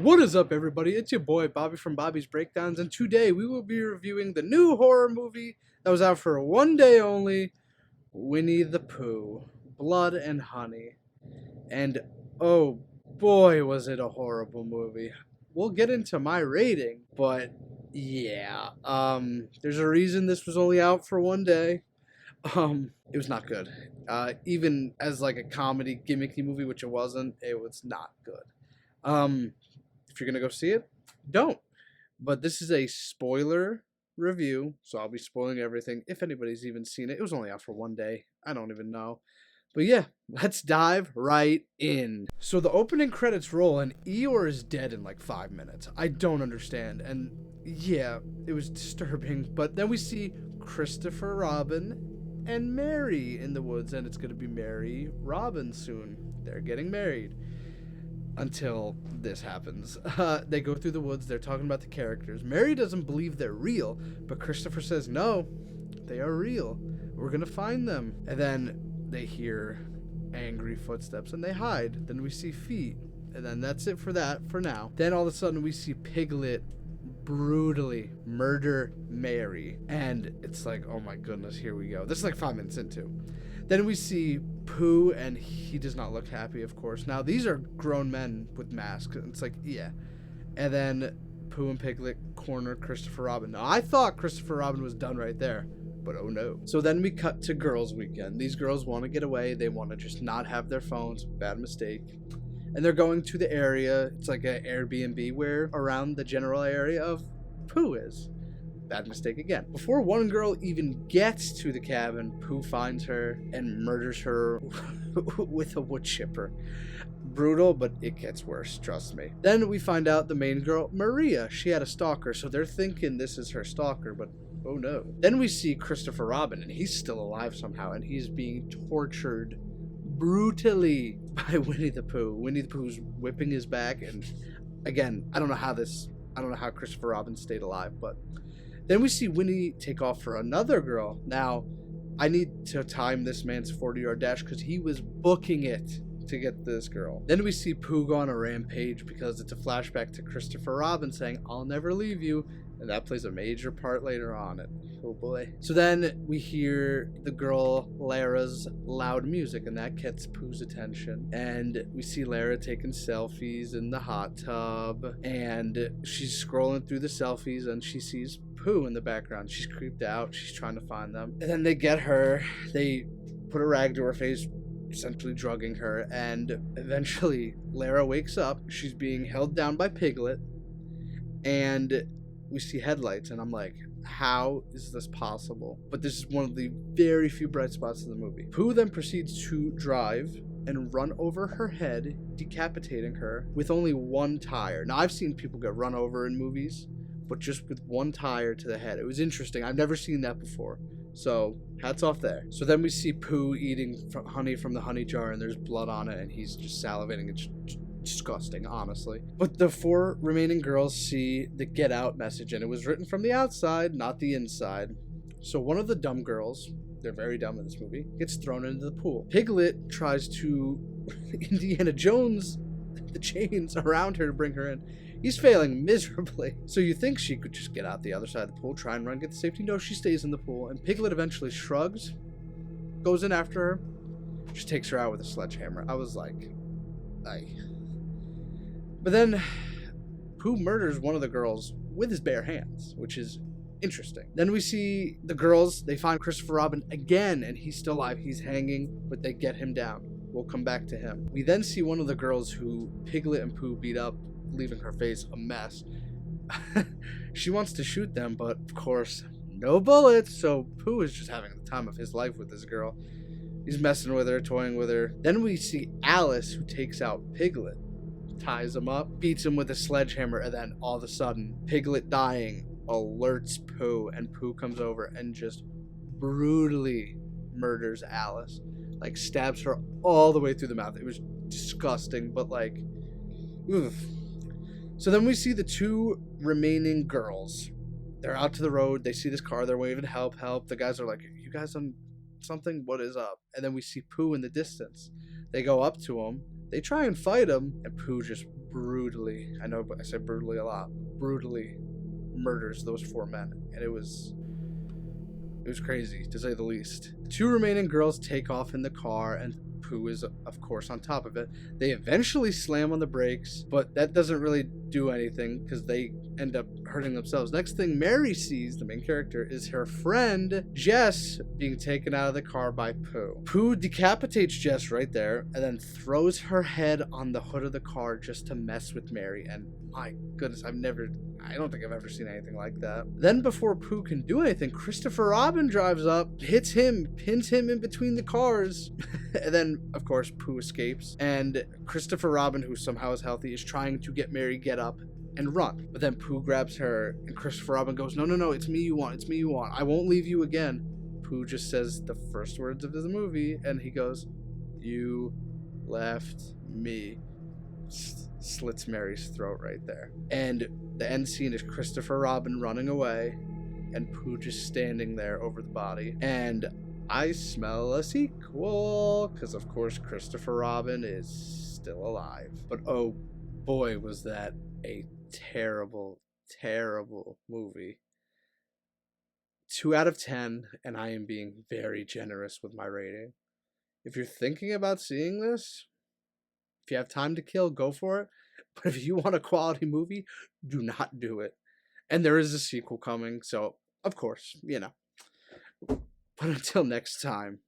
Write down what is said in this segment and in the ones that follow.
What is up, everybody? It's your boy Bobby from Bobby's Breakdowns, and today we will be reviewing the new horror movie that was out for one day only, Winnie the Pooh, Blood and Honey. And oh boy, was it a horrible movie. We'll get into my rating, but yeah, there's a reason this was only out for one day. It was not good. Even as like a comedy gimmicky movie, which it wasn't, it was not good. If you're gonna go see it, don't. But this is a spoiler review, so I'll be spoiling everything. If anybody's even seen it, it was only out for one day. I don't even know. But yeah, let's dive right in. So the opening credits roll, and Eeyore is dead in like 5 minutes. I don't understand. And yeah, it was disturbing. But then we see Christopher Robin and Mary in the woods, and it's gonna be Mary Robin soon. They're getting married. Until this happens. They go through the woods, they're talking about the characters. Mary doesn't believe they're real, but Christopher says, no, they are real. We're gonna find them. And then they hear angry footsteps and they hide. Then we see feet. And then that's it for that for now. Then all of a sudden we see Piglet brutally murder Mary. And it's like, oh my goodness, here we go. This is like 5 minutes into. Then we see Pooh, and he does not look happy, of course. Now, these are grown men with masks. It's like, yeah. And then Pooh and Piglet corner Christopher Robin. Now, I thought Christopher Robin was done right there, but oh no. So then we cut to girls' weekend. These girls want to get away. They want to just not have their phones. Bad mistake. And they're going to the area. It's like an Airbnb where around the general area of Pooh is. Bad mistake again. Before one girl even gets to the cabin, Pooh finds her and murders her with a wood chipper. Brutal, but it gets worse, trust me. Then we find out the main girl, Maria, she had a stalker, so they're thinking this is her stalker, but oh no. Then we see Christopher Robin, and he's still alive somehow, and he's being tortured brutally by Winnie the Pooh. Winnie the Pooh's whipping his back, and again, I don't know how Christopher Robin stayed alive, but then we see Winnie take off for another girl. Now, I need to time this man's 40-yard dash because he was booking it to get this girl. Then we see Pooh go on a rampage because it's a flashback to Christopher Robin saying, I'll never leave you. And that plays a major part later on. Oh boy. So then we hear the girl Lara's loud music, and that gets Pooh's attention. And we see Lara taking selfies in the hot tub, and she's scrolling through the selfies, and she sees Pooh in the background. She's creeped out. She's trying to find them. And then they get her. They put a rag to her face, essentially drugging her. And eventually, Lara wakes up. She's being held down by Piglet. And we see headlights, and I'm like, how is this possible? But this is one of the very few bright spots in the movie. Pooh then proceeds to drive and run over her head, decapitating her with only one tire. Now, I've seen people get run over in movies, but just with one tire to the head. It was interesting. I've never seen that before. So, hats off there. So then we see Pooh eating honey from the honey jar, and there's blood on it, and he's just salivating. It's disgusting, honestly. But the 4 remaining girls see the get out message, and it was written from the outside, not the inside. So one of the dumb girls, they're very dumb in this movie, gets thrown into the pool. Piglet tries to Indiana Jones the chains around her to bring her in. He's failing miserably. So you think she could just get out the other side of the pool, try and run, get the safety. No, she stays in the pool, and Piglet eventually shrugs, goes in after her, just takes her out with a sledgehammer. I was like, aye. But then Pooh murders one of the girls with his bare hands, which is interesting. Then we see the girls, they find Christopher Robin again, and he's still alive. He's hanging, but they get him down. We'll come back to him. We then see one of the girls who Piglet and Pooh beat up, leaving her face a mess. She wants to shoot them, but of course, no bullets. So Pooh is just having the time of his life with this girl. He's messing with her, toying with her. Then we see Alice, who takes out Piglet, ties him up, beats him with a sledgehammer, and then all of a sudden, Piglet dying alerts Pooh, and Pooh comes over and just brutally murders Alice. Like, stabs her all the way through the mouth. It was disgusting, but like, oof. So then we see the 2 remaining girls. They're out to the road. They see this car. They're waving, help, help. The guys are like, you guys on something? What is up? And then we see Pooh in the distance. They go up to him. They try and fight him, and Pooh just brutally, I know I said brutally a lot, brutally murders those 4 men. And it was crazy, to say the least. The 2 remaining girls take off in the car, and Pooh is, of course, on top of it. They eventually slam on the brakes, but that doesn't really do anything because they end up hurting themselves. Next thing Mary sees, the main character, is her friend Jess being taken out of the car by Pooh. Pooh decapitates Jess right there and then throws her head on the hood of the car just to mess with Mary. And my goodness, I don't think I've ever seen anything like that. Then before Pooh can do anything, Christopher Robin drives up, hits him, pins him in between the cars. And then, of course, Pooh escapes. And Christopher Robin, who somehow is healthy, is trying to get Mary get up and run. But then Pooh grabs her, and Christopher Robin goes, no, it's me you want, it's me you want. I won't leave you again. Pooh just says the first words of the movie, and he goes, you left me. Slits Mary's throat right there. And the end scene is Christopher Robin running away, and Pooh just standing there over the body. And I smell a sequel, because of course Christopher Robin is still alive. But oh boy, was that a terrible, terrible movie. 2 out of 10, and I am being very generous with my rating. If you're thinking about seeing this, if you have time to kill, go for it. But if you want a quality movie, do not do it. And there is a sequel coming, so of course, But until next time,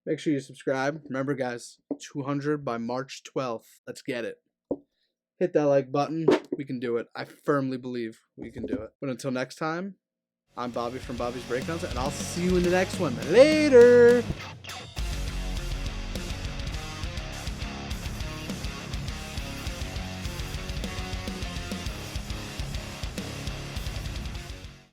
make sure you subscribe. Remember, guys, 200 by March 12th. Let's get it. Hit that like button. We can do it. I firmly believe we can do it. But until next time, I'm Bobby from Bobby's Breakdowns, and I'll see you in the next one. Later!